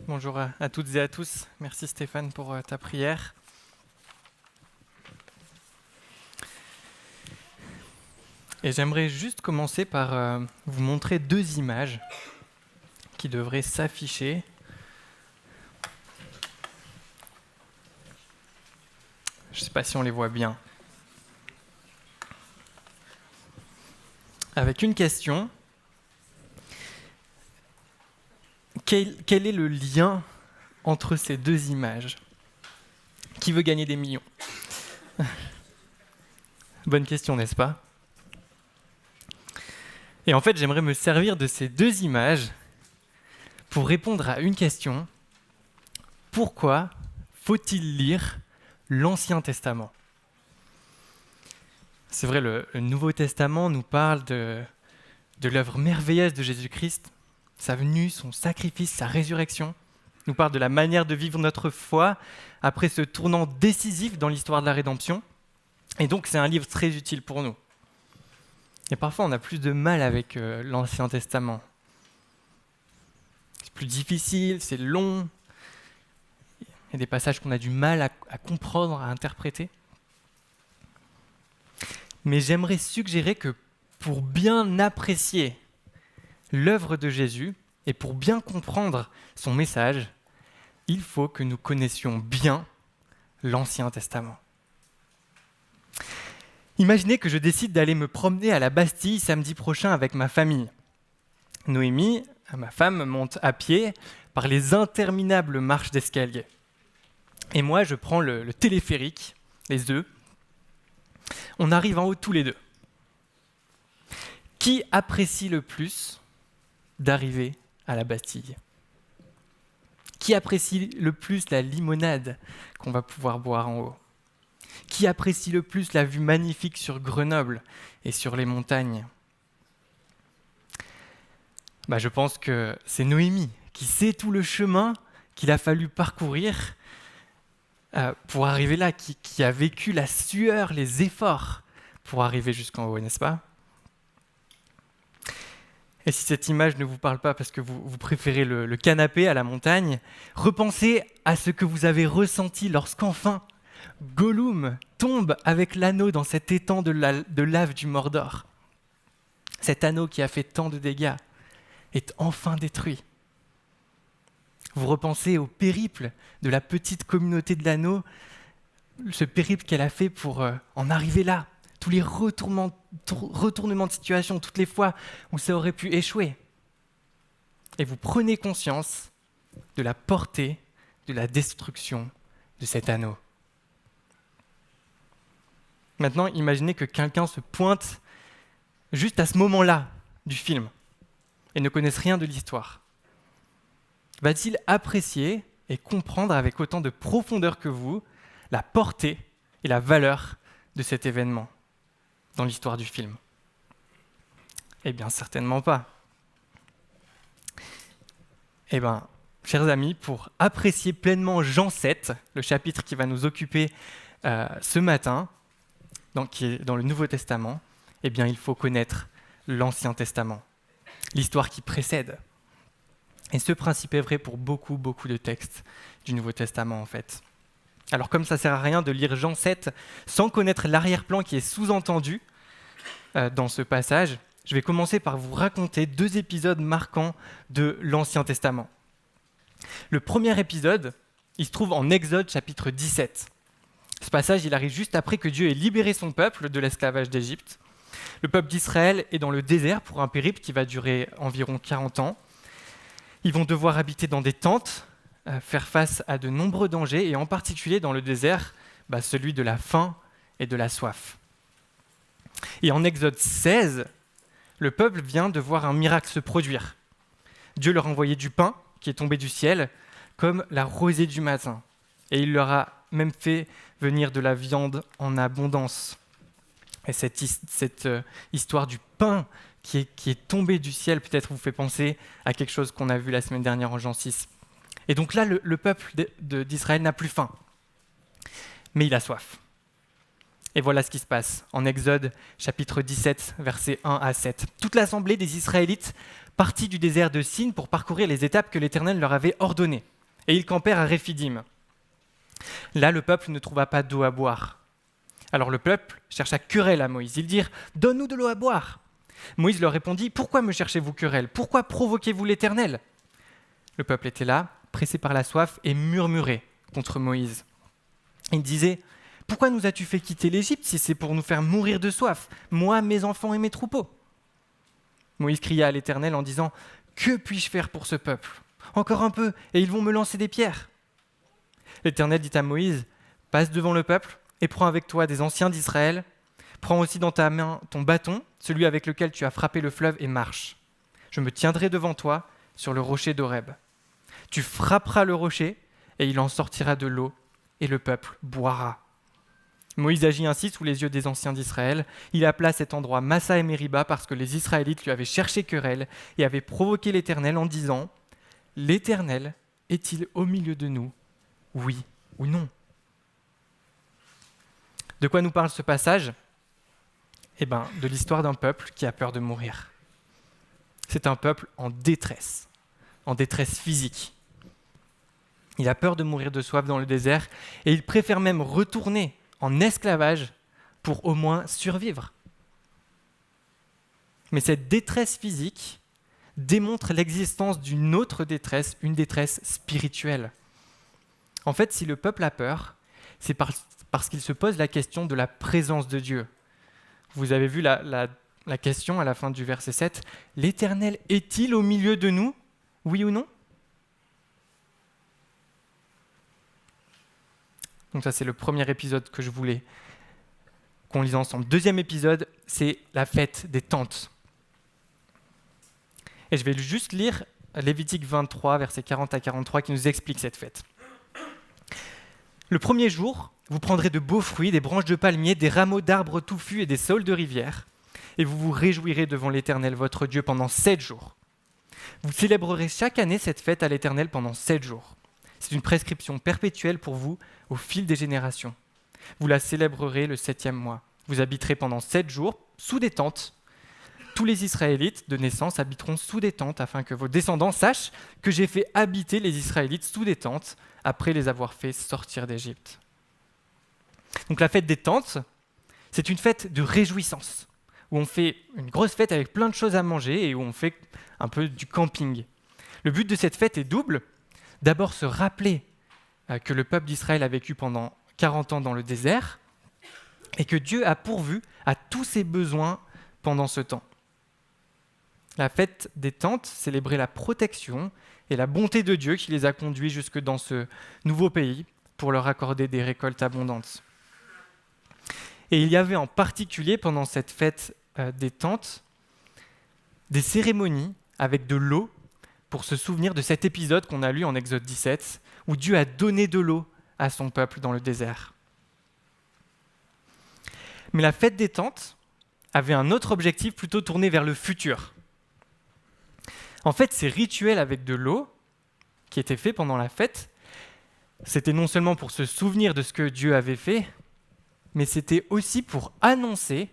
bonjour à toutes et à tous. Merci Stéphane pour ta prière. Et j'aimerais juste commencer par vous montrer deux images qui devraient s'afficher. Je ne sais pas si on les voit bien. Avec une question. Quel est le lien entre ces deux images ? Qui veut gagner des millions ? Bonne question, n'est-ce pas ? Et en fait, j'aimerais me servir de ces deux images pour répondre à une question. Pourquoi faut-il lire l'Ancien Testament ? C'est vrai, le Nouveau Testament nous parle de l'œuvre merveilleuse de Jésus-Christ, sa venue, son sacrifice, sa résurrection, nous parle de la manière de vivre notre foi après ce tournant décisif dans l'histoire de la rédemption. Et donc, c'est un livre très utile pour nous. Et parfois, on a plus de mal avec l'Ancien Testament. C'est plus difficile, c'est long. Il y a des passages qu'on a du mal à comprendre, à interpréter. Mais j'aimerais suggérer que pour bien apprécier l'œuvre de Jésus et pour bien comprendre son message, il faut que nous connaissions bien l'Ancien Testament. Imaginez que je décide d'aller me promener à la Bastille samedi prochain avec ma famille. Noémie, ma femme, monte à pied par les interminables marches d'escalier. Et moi, je prends le téléphérique, les œufs. On arrive en haut tous les deux. Qui apprécie le plus d'arriver à la Bastille ? Qui apprécie le plus la limonade qu'on va pouvoir boire en haut ? Qui apprécie le plus la vue magnifique sur Grenoble et sur les montagnes ? Je pense que c'est Noémie qui sait tout le chemin qu'il a fallu parcourir pour arriver là, qui a vécu la sueur, les efforts pour arriver jusqu'en haut, n'est-ce pas ? Et si cette image ne vous parle pas parce que vous préférez le canapé à la montagne, repensez à ce que vous avez ressenti lorsqu'enfin Gollum tombe avec l'anneau dans cet étang de lave du Mordor. Cet anneau qui a fait tant de dégâts est enfin détruit. Vous repensez au périple de la petite communauté de l'anneau, ce périple qu'elle a fait pour en arriver là, tous les retournements de situation, toutes les fois où ça aurait pu échouer. Et vous prenez conscience de la portée de la destruction de cet anneau. Maintenant, imaginez que quelqu'un se pointe juste à ce moment-là du film et ne connaisse rien de l'histoire. Va-t-il apprécier et comprendre avec autant de profondeur que vous la portée et la valeur de cet événement dans l'histoire du film ? Eh bien, certainement pas. Eh bien, chers amis, pour apprécier pleinement Jean 7, le chapitre qui va nous occuper ce matin, qui est dans le Nouveau Testament, eh bien, il faut connaître l'Ancien Testament, l'histoire qui précède. Et ce principe est vrai pour beaucoup de textes du Nouveau Testament, en fait. Alors, comme ça ne sert à rien de lire Jean 7 sans connaître l'arrière-plan qui est sous-entendu dans ce passage, je vais commencer par vous raconter deux épisodes marquants de l'Ancien Testament. Le premier épisode, il se trouve en Exode chapitre 17. Ce passage, il arrive juste après que Dieu ait libéré son peuple de l'esclavage d'Égypte. Le peuple d'Israël est dans le désert pour un périple qui va durer environ 40 ans. Ils vont devoir habiter dans des tentes, faire face à de nombreux dangers, et en particulier dans le désert, celui de la faim et de la soif. Et en Exode 16, le peuple vient de voir un miracle se produire. Dieu leur a envoyé du pain qui est tombé du ciel, comme la rosée du matin. Et il leur a même fait venir de la viande en abondance. Et cette histoire du pain qui est tombé du ciel, peut-être vous fait penser à quelque chose qu'on a vu la semaine dernière en Jean 6. Et donc là, le peuple d'Israël n'a plus faim, mais il a soif. Et voilà ce qui se passe en Exode chapitre 17, versets 1 à 7. Toute l'assemblée des Israélites partit du désert de Sin pour parcourir les étapes que l'Éternel leur avait ordonnées. et ils campèrent à Réphidim. Là, le peuple ne trouva pas d'eau à boire. Alors le peuple chercha querelle à Moïse. Ils dirent « Donne-nous de l'eau à boire !» Moïse leur répondit « Pourquoi me cherchez-vous querelle ? Pourquoi provoquez-vous l'Éternel ?» Le peuple était là, pressé par la soif, et murmurait contre Moïse. Il disait « Pourquoi nous as-tu fait quitter l'Égypte si c'est pour nous faire mourir de soif, moi, mes enfants et mes troupeaux ?» Moïse cria à l'Éternel en disant « Que puis-je faire pour ce peuple ? Encore un peu, et ils vont me lancer des pierres. » L'Éternel dit à Moïse « Passe devant le peuple et prends avec toi des anciens d'Israël. Prends aussi dans ta main ton bâton, celui avec lequel tu as frappé le fleuve, et marche. Je me tiendrai devant toi sur le rocher d'Horeb. Tu frapperas le rocher, et il en sortira de l'eau, et le peuple boira. » Moïse agit ainsi sous les yeux des anciens d'Israël. Il appela cet endroit Massa et Mériba parce que les Israélites lui avaient cherché querelle et avaient provoqué l'Éternel en disant « L'Éternel est-il au milieu de nous ? Oui ou non ?» De quoi nous parle ce passage ? De l'histoire d'un peuple qui a peur de mourir. C'est un peuple en détresse physique. Il a peur de mourir de soif dans le désert et il préfère même retourner en esclavage pour au moins survivre. Mais cette détresse physique démontre l'existence d'une autre détresse, une détresse spirituelle. En fait, si le peuple a peur, c'est parce qu'il se pose la question de la présence de Dieu. Vous avez vu la question à la fin du verset 7. « L'Éternel est-il au milieu de nous ? Oui ou non ?» Donc ça, c'est le premier épisode que je voulais qu'on lise ensemble. Deuxième épisode, c'est la fête des tentes. Et je vais juste lire Lévitique 23, versets 40 à 43, qui nous explique cette fête. « Le premier jour, vous prendrez de beaux fruits, des branches de palmiers, des rameaux d'arbres touffus et des saules de rivière, et vous vous réjouirez devant l'Éternel, votre Dieu, pendant 7 jours. Vous célébrerez chaque année cette fête à l'Éternel pendant 7 jours. C'est une prescription perpétuelle pour vous au fil des générations. Vous la célébrerez le 7e mois. Vous habiterez pendant 7 jours sous des tentes. Tous les Israélites de naissance habiteront sous des tentes afin que vos descendants sachent que j'ai fait habiter les Israélites sous des tentes après les avoir fait sortir d'Égypte. » Donc la fête des tentes, c'est une fête de réjouissance, où on fait une grosse fête avec plein de choses à manger et où on fait un peu du camping. Le but de cette fête est double. D'abord, se rappeler que le peuple d'Israël a vécu pendant 40 ans dans le désert et que Dieu a pourvu à tous ses besoins pendant ce temps. La fête des tentes célébrait la protection et la bonté de Dieu qui les a conduits jusque dans ce nouveau pays pour leur accorder des récoltes abondantes. Et il y avait en particulier pendant cette fête des tentes des cérémonies avec de l'eau pour se souvenir de cet épisode qu'on a lu en Exode 17 où Dieu a donné de l'eau à son peuple dans le désert. Mais la fête des tentes avait un autre objectif plutôt tourné vers le futur. En fait, ces rituels avec de l'eau qui étaient faits pendant la fête, c'était non seulement pour se souvenir de ce que Dieu avait fait, mais c'était aussi pour annoncer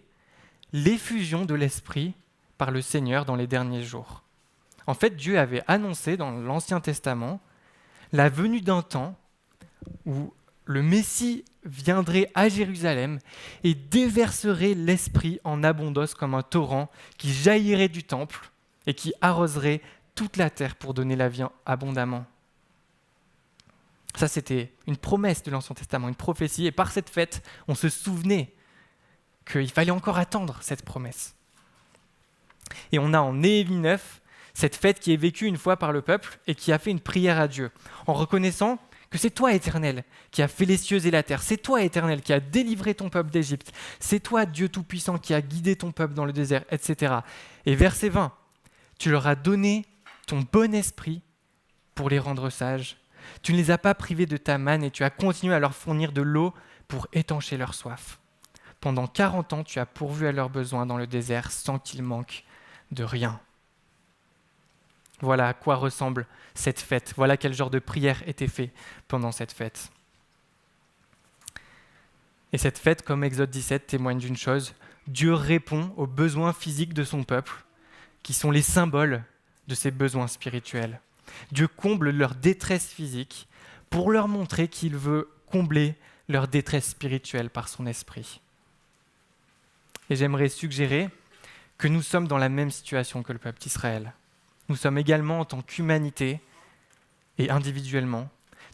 l'effusion de l'Esprit par le Seigneur dans les derniers jours. En fait, Dieu avait annoncé dans l'Ancien Testament la venue d'un temps où le Messie viendrait à Jérusalem et déverserait l'Esprit en abondance comme un torrent qui jaillirait du temple et qui arroserait toute la terre pour donner la vie abondamment. Ça, c'était une promesse de l'Ancien Testament, une prophétie. Et par cette fête, on se souvenait qu'il fallait encore attendre cette promesse. Et on a en Néhémie 9 cette fête qui est vécue une fois par le peuple et qui a fait une prière à Dieu, en reconnaissant que c'est toi, Éternel, qui as fait les cieux et la terre. C'est toi, Éternel, qui as délivré ton peuple d'Égypte. C'est toi, Dieu Tout-Puissant, qui a guidé ton peuple dans le désert, etc. Et verset 20, tu leur as donné ton bon esprit pour les rendre sages. Tu ne les as pas privés de ta manne et tu as continué à leur fournir de l'eau pour étancher leur soif. Pendant 40 ans, tu as pourvu à leurs besoins dans le désert sans qu'il manque de rien. Voilà à quoi ressemble cette fête. Voilà quel genre de prière était fait pendant cette fête. Et cette fête, comme Exode 17, témoigne d'une chose. Dieu répond aux besoins physiques de son peuple, qui sont les symboles de ses besoins spirituels. Dieu comble leur détresse physique pour leur montrer qu'il veut combler leur détresse spirituelle par son esprit. Et j'aimerais suggérer que nous sommes dans la même situation que le peuple d'Israël. Nous sommes également, en tant qu'humanité et individuellement,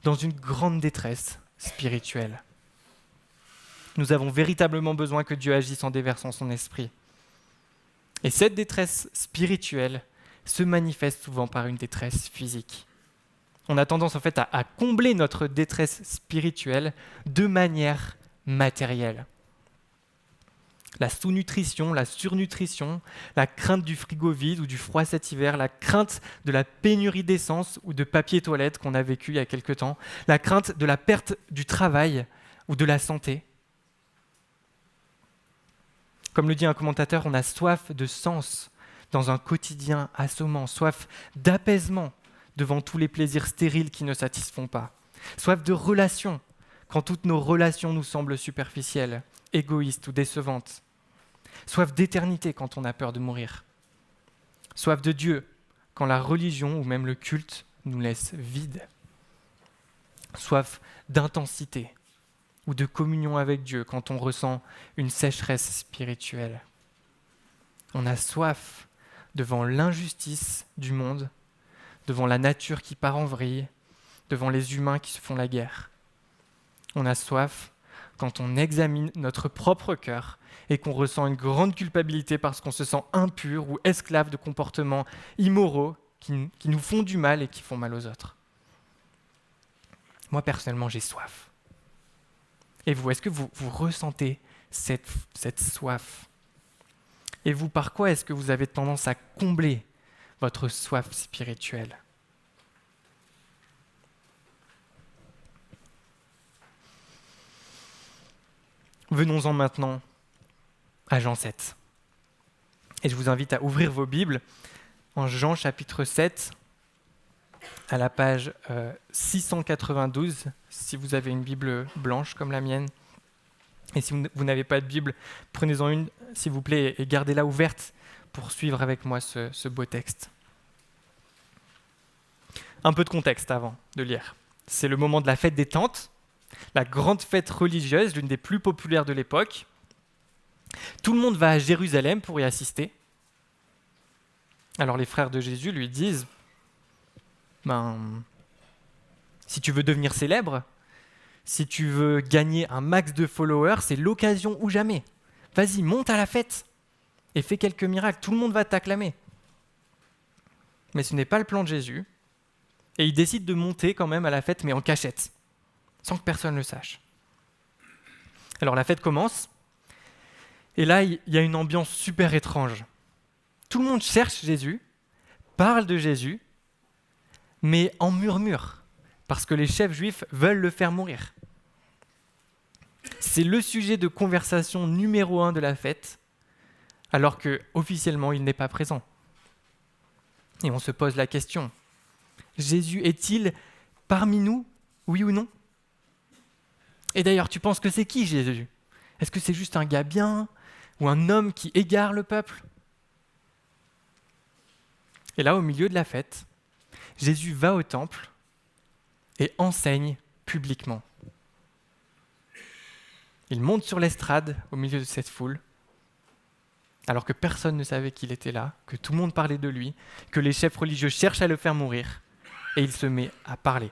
dans une grande détresse spirituelle. Nous avons véritablement besoin que Dieu agisse en déversant son esprit. Et cette détresse spirituelle se manifeste souvent par une détresse physique. On a tendance en fait à combler notre détresse spirituelle de manière matérielle. La sous-nutrition, la surnutrition, la crainte du frigo vide ou du froid cet hiver, la crainte de la pénurie d'essence ou de papier toilette qu'on a vécu il y a quelque temps, la crainte de la perte du travail ou de la santé. Comme le dit un commentateur, on a soif de sens dans un quotidien assommant, soif d'apaisement devant tous les plaisirs stériles qui ne satisfont pas, soif de relations quand toutes nos relations nous semblent superficielles, égoïstes ou décevantes, soif d'éternité quand on a peur de mourir, soif de Dieu quand la religion ou même le culte nous laisse vides, soif d'intensité ou de communion avec Dieu quand on ressent une sécheresse spirituelle. On a soif devant l'injustice du monde, devant la nature qui part en vrille, devant les humains qui se font la guerre. On a soif quand on examine notre propre cœur et qu'on ressent une grande culpabilité parce qu'on se sent impur ou esclave de comportements immoraux qui nous font du mal et qui font mal aux autres. Moi, personnellement, j'ai soif. Et vous, est-ce que vous ressentez cette soif ? Et vous, par quoi est-ce que vous avez tendance à combler votre soif spirituelle ? Venons-en maintenant à Jean 7. Et je vous invite à ouvrir vos Bibles en Jean chapitre 7, à la page 692, si vous avez une Bible blanche comme la mienne. Et si vous n'avez pas de Bible, prenez-en une, s'il vous plaît, et gardez-la ouverte pour suivre avec moi ce beau texte. Un peu de contexte avant de lire. C'est le moment de la fête des Tentes, la grande fête religieuse, l'une des plus populaires de l'époque. Tout le monde va à Jérusalem pour y assister. Alors les frères de Jésus lui disent si tu veux devenir célèbre, si tu veux gagner un max de followers, c'est l'occasion ou jamais. Vas-y, monte à la fête et fais quelques miracles. Tout le monde va t'acclamer. Mais ce n'est pas le plan de Jésus. Et il décide de monter quand même à la fête, mais en cachette, sans que personne ne le sache. Alors la fête commence, et là, il y a une ambiance super étrange. Tout le monde cherche Jésus, parle de Jésus, mais en murmure, parce que les chefs juifs veulent le faire mourir. C'est le sujet de conversation numéro 1 de la fête, alors qu'officiellement, il n'est pas présent. Et on se pose la question, Jésus est-il parmi nous, oui ou non ? Et d'ailleurs, tu penses que c'est qui Jésus ? Est-ce que c'est juste un gars bien ou un homme qui égare le peuple ? Et là, au milieu de la fête, Jésus va au temple et enseigne publiquement. Il monte sur l'estrade au milieu de cette foule, alors que personne ne savait qu'il était là, que tout le monde parlait de lui, que les chefs religieux cherchent à le faire mourir, et il se met à parler.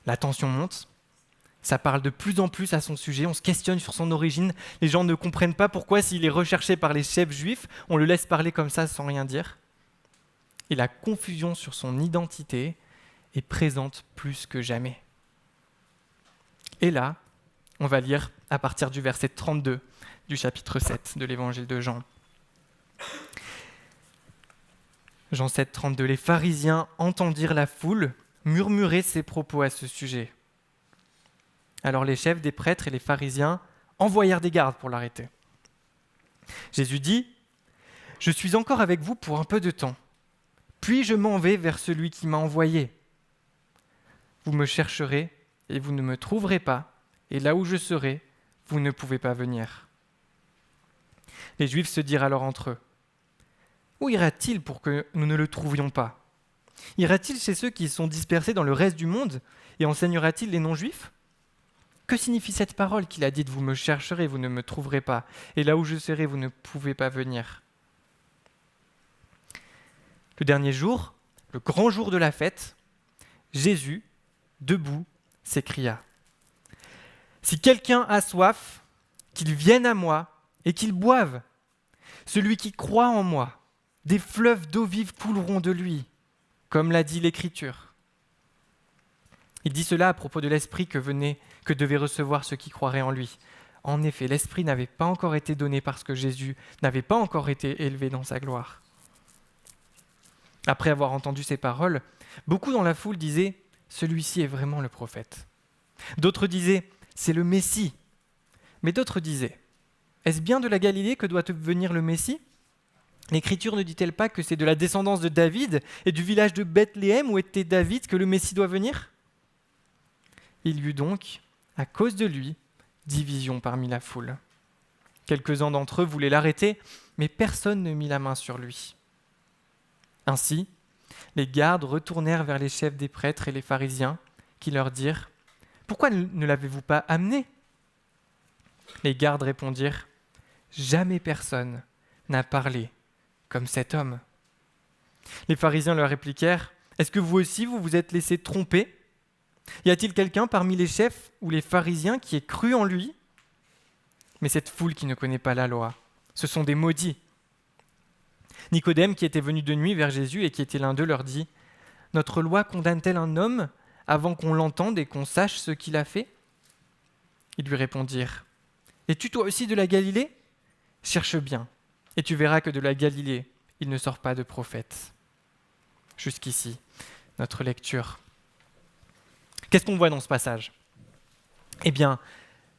La tension monte, ça parle de plus en plus à son sujet, on se questionne sur son origine, les gens ne comprennent pas pourquoi s'il est recherché par les chefs juifs, on le laisse parler comme ça sans rien dire. Et la confusion sur son identité est présente plus que jamais. Et là, on va lire à partir du verset 32 du chapitre 7 de l'évangile de Jean. Jean 7, 32. Les pharisiens entendirent la foule murmurer ses propos à ce sujet. Alors les chefs des prêtres et les pharisiens envoyèrent des gardes pour l'arrêter. Jésus dit : « Je suis encore avec vous pour un peu de temps, puis je m'en vais vers celui qui m'a envoyé. Vous me chercherez et vous ne me trouverez pas, et là où je serai, vous ne pouvez pas venir. » Les Juifs se dirent alors entre eux : « Où ira-t-il pour que nous ne le trouvions pas ? Ira-t-il chez ceux qui sont dispersés dans le reste du monde et enseignera-t-il les non-juifs ? Que signifie cette parole qu'il a dite « Vous me chercherez, vous ne me trouverez pas, et là où je serai, vous ne pouvez pas venir » ? Le dernier jour, le grand jour de la fête, Jésus, debout, s'écria « Si quelqu'un a soif, qu'il vienne à moi et qu'il boive. Celui qui croit en moi, des fleuves d'eau vive couleront de lui, comme l'a dit l'Écriture. » Il dit cela à propos de l'Esprit que devaient recevoir ceux qui croiraient en lui. En effet, l'Esprit n'avait pas encore été donné parce que Jésus n'avait pas encore été élevé dans sa gloire. Après avoir entendu ces paroles, beaucoup dans la foule disaient « Celui-ci est vraiment le prophète ». D'autres disaient « C'est le Messie ». Mais d'autres disaient « Est-ce bien de la Galilée que doit venir le Messie ? L'Écriture ne dit-elle pas que c'est de la descendance de David et du village de Bethléem où était David que le Messie doit venir ?» Il y eut donc, à cause de lui, division parmi la foule. Quelques-uns d'entre eux voulaient l'arrêter, mais personne ne mit la main sur lui. Ainsi, les gardes retournèrent vers les chefs des prêtres et les pharisiens, qui leur dirent « Pourquoi ne l'avez-vous pas amené ?» Les gardes répondirent « Jamais personne n'a parlé comme cet homme. » Les pharisiens leur répliquèrent « Est-ce que vous aussi vous vous êtes laissé tromper ? Y a-t-il quelqu'un parmi les chefs ou les pharisiens qui ait cru en lui ? Mais cette foule qui ne connaît pas la loi, ce sont des maudits. » Nicodème, qui était venu de nuit vers Jésus et qui était l'un d'eux, leur dit « Notre loi condamne-t-elle un homme avant qu'on l'entende et qu'on sache ce qu'il a fait ?» Ils lui répondirent « Es-tu toi aussi de la Galilée ? Cherche bien, et tu verras que de la Galilée, il ne sort pas de prophète. » Jusqu'ici, notre lecture. Qu'est-ce qu'on voit dans ce passage ? Eh bien,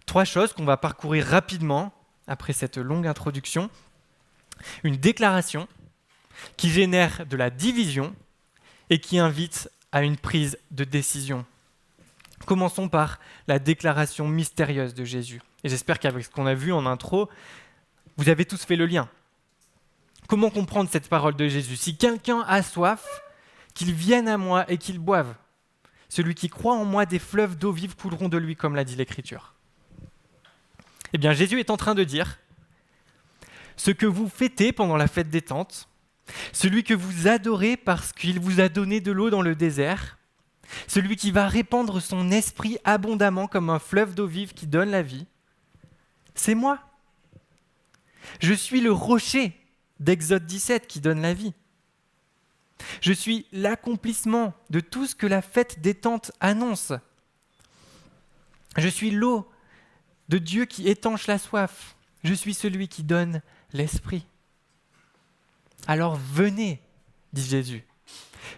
3 choses qu'on va parcourir rapidement après cette longue introduction. Une déclaration qui génère de la division et qui invite à une prise de décision. Commençons par la déclaration mystérieuse de Jésus. Et j'espère qu'avec ce qu'on a vu en intro, vous avez tous fait le lien. Comment comprendre cette parole de Jésus ? Si quelqu'un a soif, qu'il vienne à moi et qu'il boive. Celui qui croit en moi, des fleuves d'eau vive couleront de lui, comme l'a dit l'Écriture. Eh bien, Jésus est en train de dire ce que vous fêtez pendant la fête des tentes, celui que vous adorez parce qu'il vous a donné de l'eau dans le désert, celui qui va répandre son esprit abondamment comme un fleuve d'eau vive qui donne la vie, c'est moi. Je suis le rocher d'Exode 17 qui donne la vie. Je suis l'accomplissement de tout ce que la fête des tentes annonce. Je suis l'eau de Dieu qui étanche la soif. Je suis celui qui donne l'esprit. Alors venez, dit Jésus.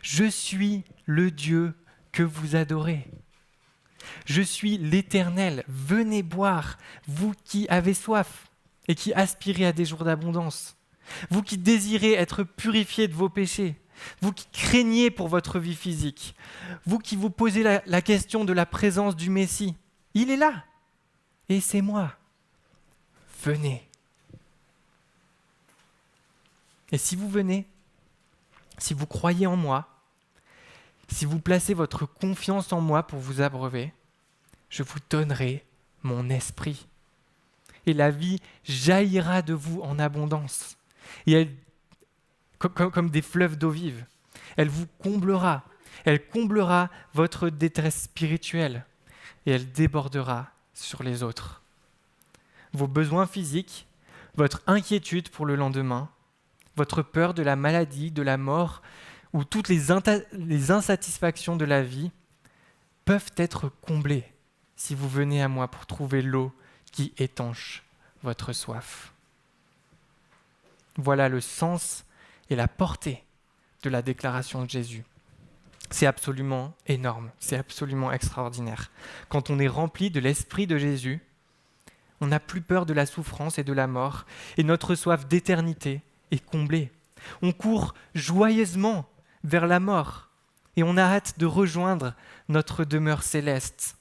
Je suis le Dieu que vous adorez. Je suis l'Éternel. Venez boire, vous qui avez soif et qui aspirez à des jours d'abondance. Vous qui désirez être purifiés de vos péchés. Vous qui craignez pour votre vie physique, vous qui vous posez la question de la présence du Messie, il est là, et c'est moi. Venez. Et si vous venez, si vous croyez en moi, si vous placez votre confiance en moi pour vous abreuver, je vous donnerai mon esprit. Et la vie jaillira de vous en abondance. Et elle comme des fleuves d'eau vive. Elle vous comblera. Elle comblera votre détresse spirituelle et elle débordera sur les autres. Vos besoins physiques, votre inquiétude pour le lendemain, votre peur de la maladie, de la mort ou toutes les insatisfactions de la vie peuvent être comblés si vous venez à moi pour trouver l'eau qui étanche votre soif. Voilà le sens et la portée de la déclaration de Jésus. C'est absolument énorme, c'est absolument extraordinaire. Quand on est rempli de l'Esprit de Jésus, on n'a plus peur de la souffrance et de la mort, et notre soif d'éternité est comblée. On court joyeusement vers la mort, et on a hâte de rejoindre notre demeure céleste.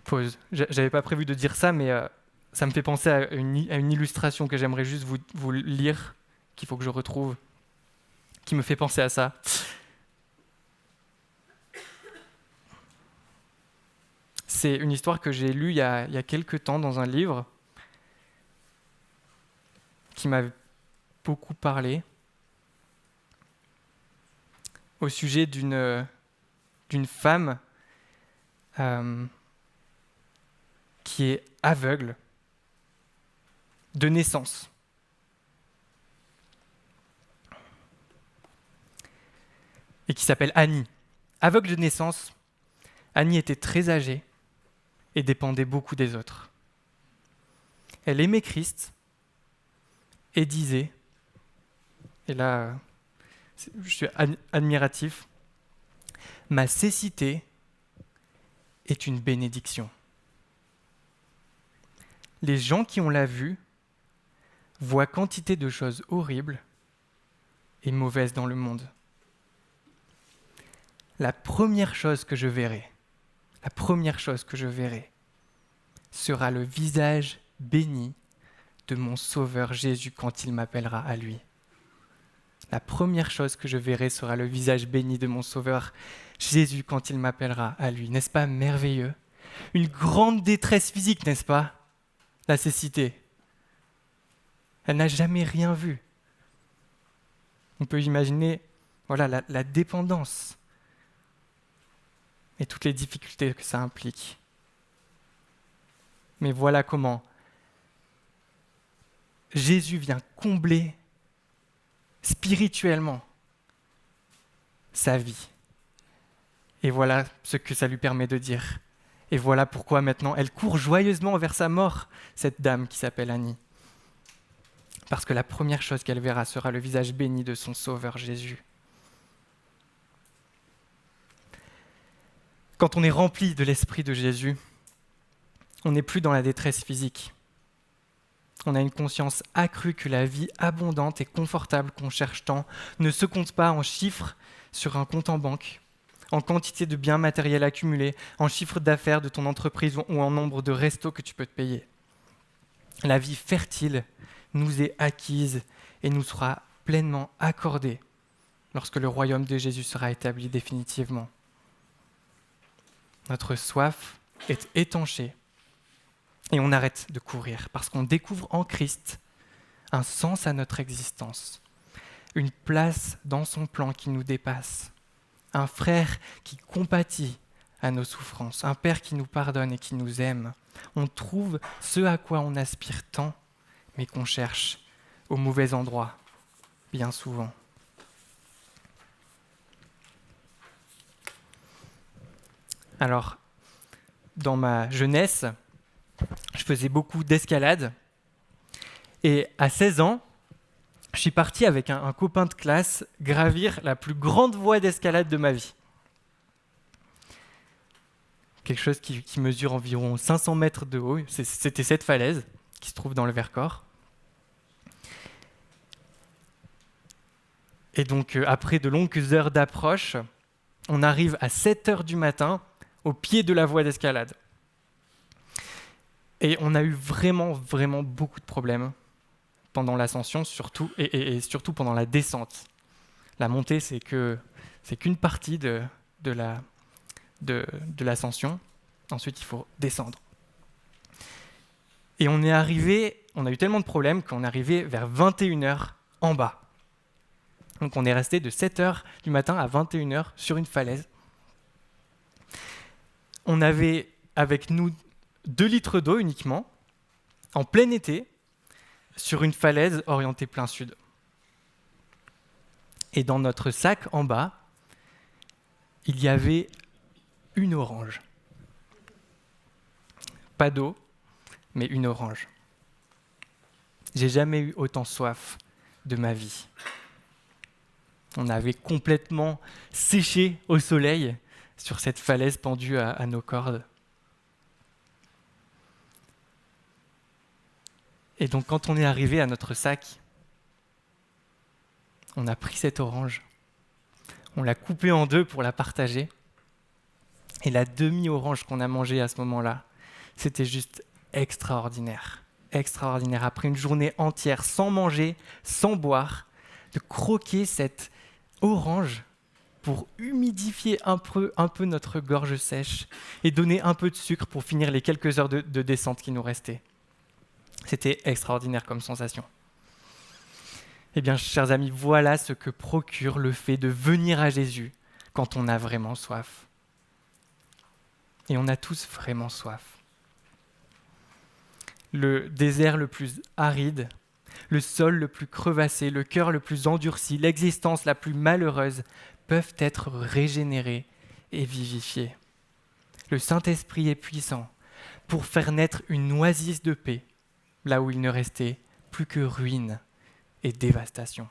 Pause. J'avais pas prévu de dire ça, mais ça me fait penser à une illustration que j'aimerais juste vous lire, qu'il faut que je retrouve, qui me fait penser à ça. C'est une histoire que j'ai lue il y a quelques temps dans un livre qui m'a beaucoup parlé au sujet d'une femme qui est aveugle de naissance. Et qui s'appelle Annie. Aveugle de naissance, Annie était très âgée et dépendait beaucoup des autres. Elle aimait Christ et disait, et là je suis admiratif, « Ma cécité est une bénédiction. » Les gens qui ont la vue voient quantité de choses horribles et mauvaises dans le monde. La première chose que je verrai sera le visage béni de mon Sauveur Jésus quand il m'appellera à lui. La première chose que je verrai sera le visage béni de mon Sauveur Jésus quand il m'appellera à lui. N'est-ce pas merveilleux? Une grande détresse physique, n'est-ce pas? La cécité. Elle n'a jamais rien vu. On peut imaginer la dépendance et toutes les difficultés que ça implique. Mais voilà comment Jésus vient combler spirituellement sa vie. Et voilà ce que ça lui permet de dire. Et voilà pourquoi maintenant elle court joyeusement vers sa mort, cette dame qui s'appelle Annie. Parce que la première chose qu'elle verra sera le visage béni de son Sauveur Jésus. Quand on est rempli de l'Esprit de Jésus, on n'est plus dans la détresse physique. On a une conscience accrue que la vie abondante et confortable qu'on cherche tant ne se compte pas en chiffres sur un compte en banque, en quantité de biens matériels accumulés, en chiffre d'affaires de ton entreprise ou en nombre de restos que tu peux te payer. La vie fertile nous est acquise et nous sera pleinement accordée lorsque le royaume de Jésus sera établi définitivement. Notre soif est étanchée et on arrête de courir parce qu'on découvre en Christ un sens à notre existence, une place dans son plan qui nous dépasse, un frère qui compatit à nos souffrances, un Père qui nous pardonne et qui nous aime. On trouve ce à quoi on aspire tant, mais qu'on cherche au mauvais endroit, bien souvent. Alors, dans ma jeunesse, je faisais beaucoup d'escalade. Et à 16 ans, je suis parti avec un copain de classe gravir la plus grande voie d'escalade de ma vie. Quelque chose qui mesure environ 500 mètres de haut. C'était cette falaise qui se trouve dans le Vercors. Et donc, après de longues heures d'approche, on arrive à 7 heures du matin au pied de la voie d'escalade. Et on a eu vraiment beaucoup de problèmes pendant l'ascension, surtout, et surtout pendant la descente. La montée, c'est qu'une partie de l'ascension. Ensuite, il faut descendre. Et on a eu tellement de problèmes qu'on est arrivé vers 21h en bas. Donc on est resté de 7h du matin à 21h sur une falaise. On avait avec nous 2 litres d'eau uniquement, en plein été, sur une falaise orientée plein sud. Et dans notre sac en bas, il y avait une orange. Pas d'eau, mais une orange. J'ai jamais eu autant soif de ma vie. On avait complètement séché au soleil sur cette falaise pendue à nos cordes. Et donc quand on est arrivé à notre sac, on a pris cette orange, on l'a coupée en 2 pour la partager, et la demi-orange qu'on a mangée à ce moment-là, c'était juste extraordinaire. Extraordinaire. Après une journée entière sans manger, sans boire, de croquer cette orange pour humidifier un peu notre gorge sèche et donner un peu de sucre pour finir les quelques heures de descente qui nous restaient. C'était extraordinaire comme sensation. Eh bien, chers amis, voilà ce que procure le fait de venir à Jésus quand on a vraiment soif. Et on a tous vraiment soif. Le désert le plus aride, le sol le plus crevassé, le cœur le plus endurci, l'existence la plus malheureuse peuvent être régénérés et vivifiés. Le Saint-Esprit est puissant pour faire naître une oasis de paix, là où il ne restait plus que ruines et dévastation.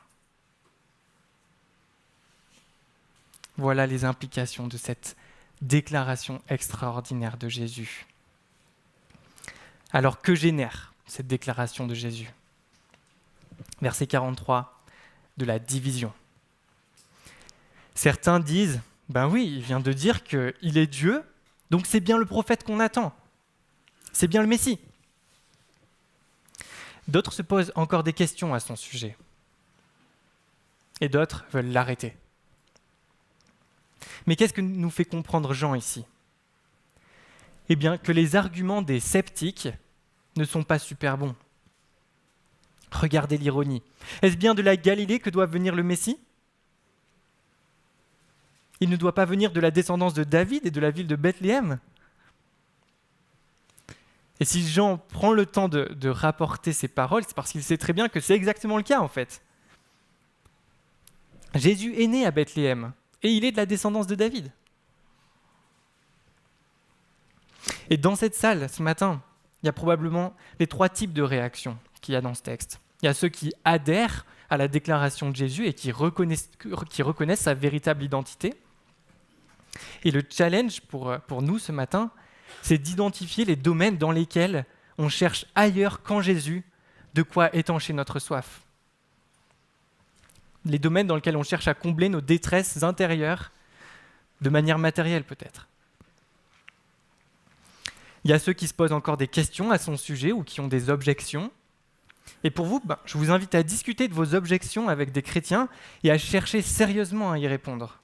Voilà les implications de cette déclaration extraordinaire de Jésus. Alors que génère cette déclaration de Jésus ? Verset 43 de la division. Certains disent, ben oui, il vient de dire qu'il est Dieu, donc c'est bien le prophète qu'on attend. C'est bien le Messie. D'autres se posent encore des questions à son sujet. Et d'autres veulent l'arrêter. Mais qu'est-ce que nous fait comprendre Jean ici ? Eh bien, que les arguments des sceptiques ne sont pas super bons. Regardez l'ironie. Est-ce bien de la Galilée que doit venir le Messie ? Il ne doit pas venir de la descendance de David et de la ville de Bethléem ? Et si Jean prend le temps de rapporter ces paroles, c'est parce qu'il sait très bien que c'est exactement le cas en fait. Jésus est né à Bethléem et il est de la descendance de David. Et dans cette salle, ce matin, il y a probablement les 3 types de réactions qu'il y a dans ce texte. Il y a ceux qui adhèrent à la déclaration de Jésus et qui reconnaissent sa véritable identité. Et le challenge pour nous ce matin, c'est d'identifier les domaines dans lesquels on cherche ailleurs qu'en Jésus de quoi étancher notre soif. Les domaines dans lesquels on cherche à combler nos détresses intérieures de manière matérielle peut-être. Il y a ceux qui se posent encore des questions à son sujet ou qui ont des objections. Et pour vous, je vous invite à discuter de vos objections avec des chrétiens et à chercher sérieusement à y répondre.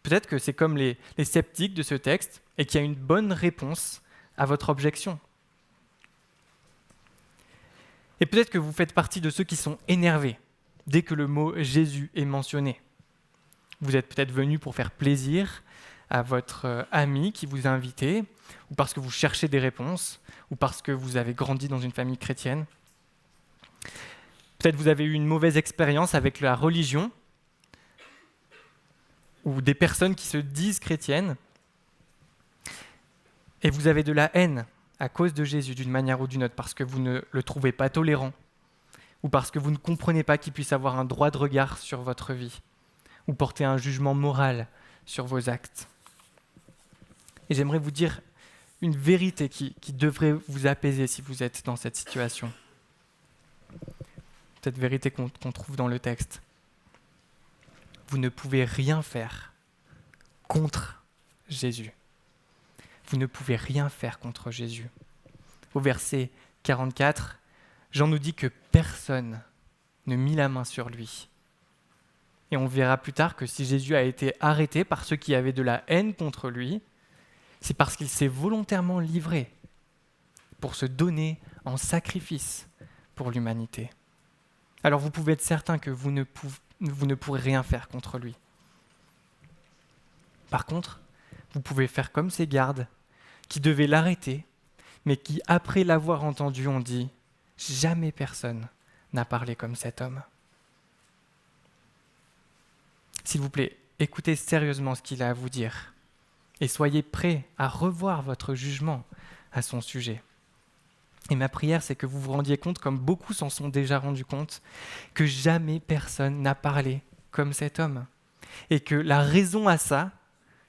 Peut-être que c'est comme les sceptiques de ce texte et qu'il y a une bonne réponse à votre objection. Et peut-être que vous faites partie de ceux qui sont énervés dès que le mot Jésus est mentionné. Vous êtes peut-être venu pour faire plaisir à votre ami qui vous a invité, ou parce que vous cherchez des réponses, ou parce que vous avez grandi dans une famille chrétienne. Peut-être vous avez eu une mauvaise expérience avec la religion, ou des personnes qui se disent chrétiennes, et vous avez de la haine à cause de Jésus d'une manière ou d'une autre, parce que vous ne le trouvez pas tolérant, ou parce que vous ne comprenez pas qu'il puisse avoir un droit de regard sur votre vie, ou porter un jugement moral sur vos actes. Et j'aimerais vous dire une vérité qui devrait vous apaiser si vous êtes dans cette situation. Cette vérité qu'on trouve dans le texte. Vous ne pouvez rien faire contre Jésus. Vous ne pouvez rien faire contre Jésus. Au verset 44, Jean nous dit que personne ne mit la main sur lui. Et on verra plus tard que si Jésus a été arrêté par ceux qui avaient de la haine contre lui, c'est parce qu'il s'est volontairement livré pour se donner en sacrifice pour l'humanité. Alors vous pouvez être certain que vous ne pourrez rien faire contre lui. Par contre, vous pouvez faire comme ces gardes qui devaient l'arrêter, mais qui, après l'avoir entendu, ont dit « Jamais personne n'a parlé comme cet homme ». S'il vous plaît, écoutez sérieusement ce qu'il a à vous dire et soyez prêts à revoir votre jugement à son sujet. Et ma prière, c'est que vous vous rendiez compte, comme beaucoup s'en sont déjà rendus compte, que jamais personne n'a parlé comme cet homme. Et que la raison à ça,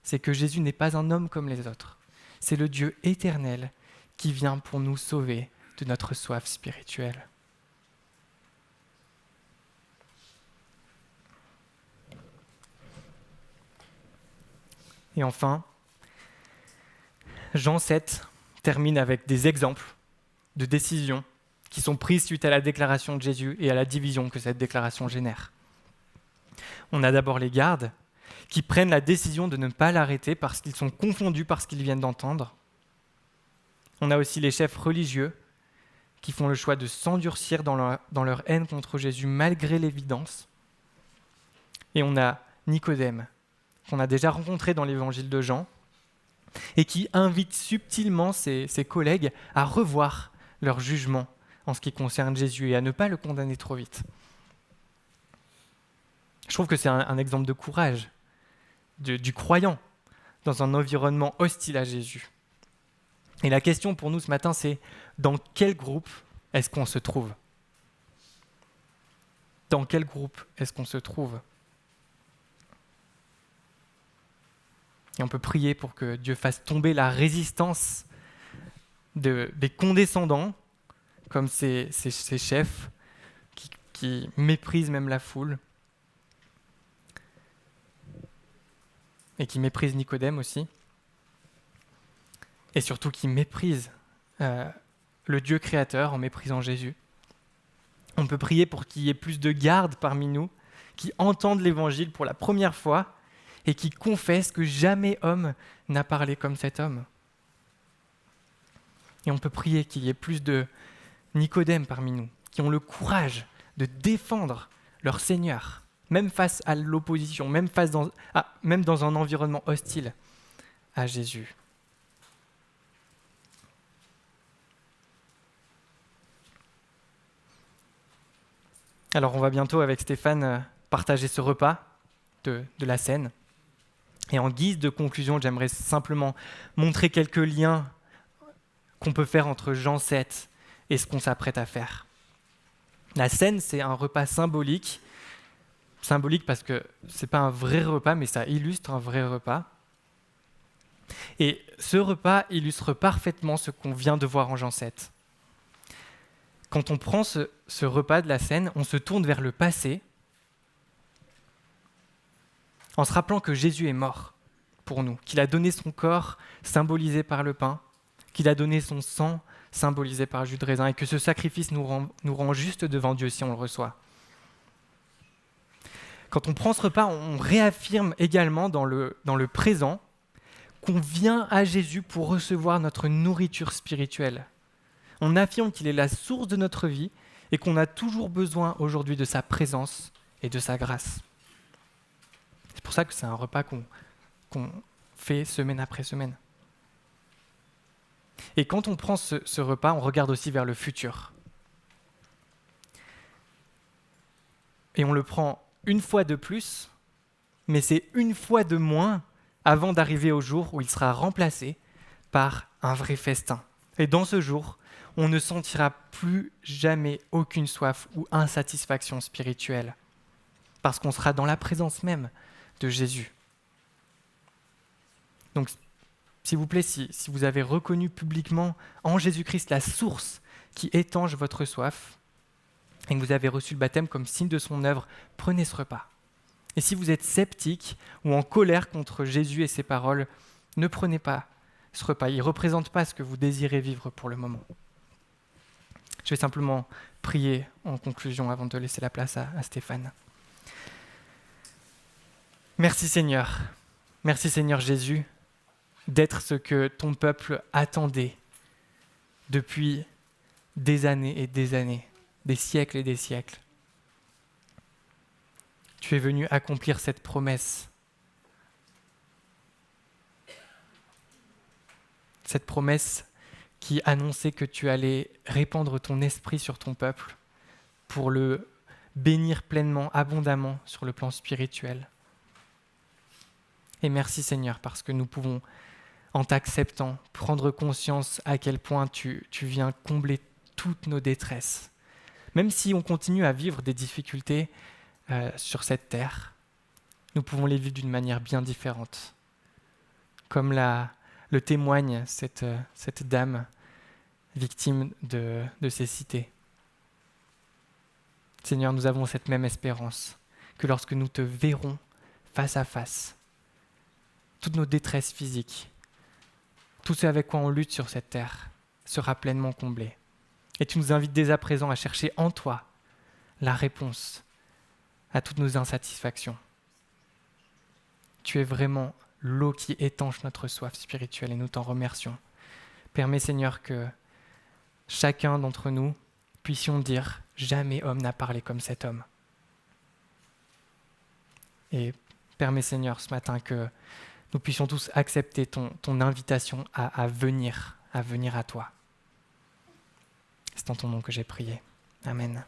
c'est que Jésus n'est pas un homme comme les autres. C'est le Dieu éternel qui vient pour nous sauver de notre soif spirituelle. Et enfin, Jean 7 termine avec des exemples de décisions qui sont prises suite à la déclaration de Jésus et à la division que cette déclaration génère. On a d'abord les gardes qui prennent la décision de ne pas l'arrêter parce qu'ils sont confondus par ce qu'ils viennent d'entendre. On a aussi les chefs religieux qui font le choix de s'endurcir dans leur haine contre Jésus malgré l'évidence. Et on a Nicodème, qu'on a déjà rencontré dans l'évangile de Jean, et qui invite subtilement ses collègues à revoir leur jugement en ce qui concerne Jésus et à ne pas le condamner trop vite. Je trouve que c'est un exemple de courage du croyant dans un environnement hostile à Jésus. Et la question pour nous ce matin, c'est dans quel groupe est-ce qu'on se trouve ? Dans quel groupe est-ce qu'on se trouve ? Et on peut prier pour que Dieu fasse tomber la résistance des condescendants, comme ces chefs qui méprisent même la foule, et qui méprisent Nicodème aussi, et surtout qui méprisent le Dieu créateur en méprisant Jésus. On peut prier pour qu'il y ait plus de gardes parmi nous, qui entendent l'Évangile pour la première fois et qui confessent que jamais homme n'a parlé comme cet homme. Et on peut prier qu'il y ait plus de Nicodème parmi nous, qui ont le courage de défendre leur Seigneur, même face à l'opposition, même dans un environnement hostile à Jésus. Alors on va bientôt avec Stéphane partager ce repas de la scène. Et en guise de conclusion, j'aimerais simplement montrer quelques liens qu'on peut faire entre Jean 7 et ce qu'on s'apprête à faire. La scène, c'est un repas symbolique parce que ce n'est pas un vrai repas, mais ça illustre un vrai repas. Et ce repas illustre parfaitement ce qu'on vient de voir en Jean 7. Quand on prend ce repas de la scène, on se tourne vers le passé en se rappelant que Jésus est mort pour nous, qu'il a donné son corps symbolisé par le pain, qu'il a donné son sang symbolisé par le jus de raisin et que ce sacrifice nous rend juste devant Dieu si on le reçoit. Quand on prend ce repas, on réaffirme également dans le présent qu'on vient à Jésus pour recevoir notre nourriture spirituelle. On affirme qu'il est la source de notre vie et qu'on a toujours besoin aujourd'hui de sa présence et de sa grâce. C'est pour ça que c'est un repas qu'on fait semaine après semaine. Et quand on prend ce repas, on regarde aussi vers le futur. Et on le prend une fois de plus, mais c'est une fois de moins avant d'arriver au jour où il sera remplacé par un vrai festin. Et dans ce jour, on ne sentira plus jamais aucune soif ou insatisfaction spirituelle, parce qu'on sera dans la présence même de Jésus. Donc, s'il vous plaît, si vous avez reconnu publiquement en Jésus-Christ la source qui étanche votre soif, et que vous avez reçu le baptême comme signe de son œuvre, prenez ce repas. Et si vous êtes sceptique ou en colère contre Jésus et ses paroles, ne prenez pas ce repas. Il ne représente pas ce que vous désirez vivre pour le moment. Je vais simplement prier en conclusion avant de laisser la place à Stéphane. Merci Seigneur Jésus, d'être ce que ton peuple attendait depuis des années et des années, des siècles et des siècles. Tu es venu accomplir cette promesse. Cette promesse qui annonçait que tu allais répandre ton esprit sur ton peuple pour le bénir pleinement, abondamment sur le plan spirituel. Et merci Seigneur, parce que nous pouvons, en t'acceptant, prendre conscience à quel point tu viens combler toutes nos détresses. Même si on continue à vivre des difficultés sur cette terre, nous pouvons les vivre d'une manière bien différente. Comme le témoigne cette dame victime de cécité. Seigneur, nous avons cette même espérance, que lorsque nous te verrons face à face, toutes nos détresses physiques, tout ce avec quoi on lutte sur cette terre, sera pleinement comblé. Et tu nous invites dès à présent à chercher en toi la réponse à toutes nos insatisfactions. Tu es vraiment l'eau qui étanche notre soif spirituelle et nous t'en remercions. Permets, Seigneur, que chacun d'entre nous puissions dire « Jamais homme n'a parlé comme cet homme ». Et permets, Seigneur, ce matin que nous puissions tous accepter ton invitation à venir à toi. C'est en ton nom que j'ai prié. Amen.